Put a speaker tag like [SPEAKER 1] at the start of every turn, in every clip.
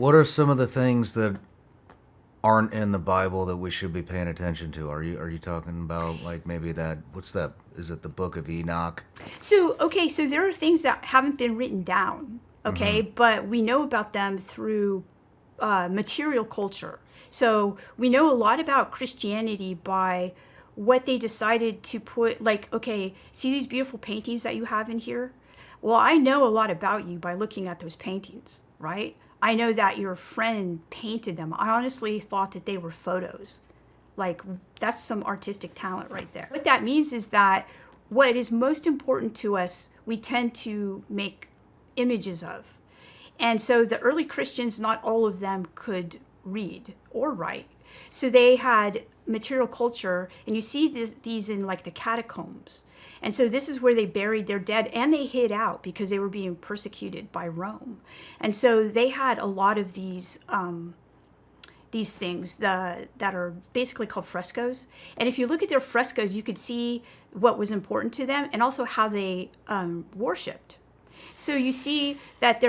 [SPEAKER 1] What are some of the things that aren't in the Bible that we should be paying attention to? Are you talking about like maybe that? What's that? Is it the Book of Enoch?
[SPEAKER 2] So, okay, so there are things that haven't been written down, okay,
[SPEAKER 1] Mm-hmm.
[SPEAKER 2] but we know about them through material culture. So we know a lot about Christianity by what they decided to put, like, okay, see these beautiful paintings that you have in here? Well, I know a lot about you by looking at those paintings, right? I know that your friend painted them. I honestly thought that they were photos. Like, that's some artistic talent right there. What that means is that what is most important to us, we tend to make images of. And so the early Christians, not all of them could read or write. So they had material culture, and you see these in like the catacombs. And so this is where they buried their dead, and they hid out because they were being persecuted by Rome. And so they had a lot of these things that are basically called frescoes. And if you look at their frescoes, you could see what was important to them and also how they worshipped. So you see that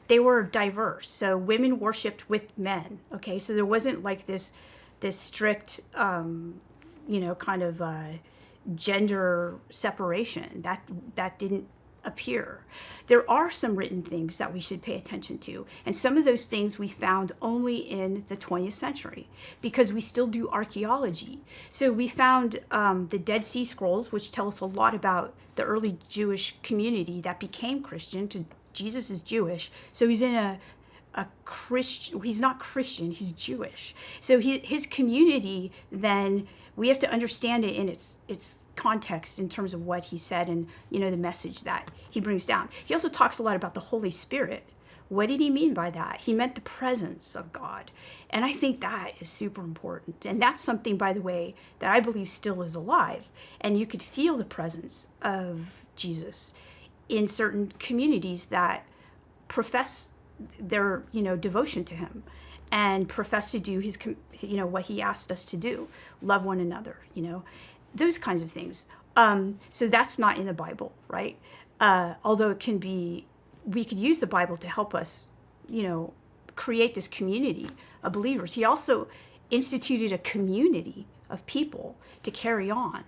[SPEAKER 2] they were diverse. So women worshipped with men. Okay, so there wasn't like this strict, kind of gender separation. That didn't appear. There are some written things that we should pay attention to, and some of those things we found only in the 20th century because we still do archaeology. So we found the Dead Sea Scrolls, which tell us a lot about the early Jewish community that became Christian, because Jesus is Jewish. So he's in a Christian, he's not Christian, he's Jewish. So his community, then we have to understand it in its context in terms of what he said and the message that he brings down. He also talks a lot about the Holy Spirit. What did he mean by that? He meant the presence of God. And I think that is super important. And that's something, by the way, that I believe still is alive. And you could feel the presence of Jesus in certain communities that profess their devotion to him and profess to do his what he asked us to do, love one another, those kinds of things. So that's not in the Bible, right? Although we could use the Bible to help us create this community of believers. He also instituted a community of people to carry on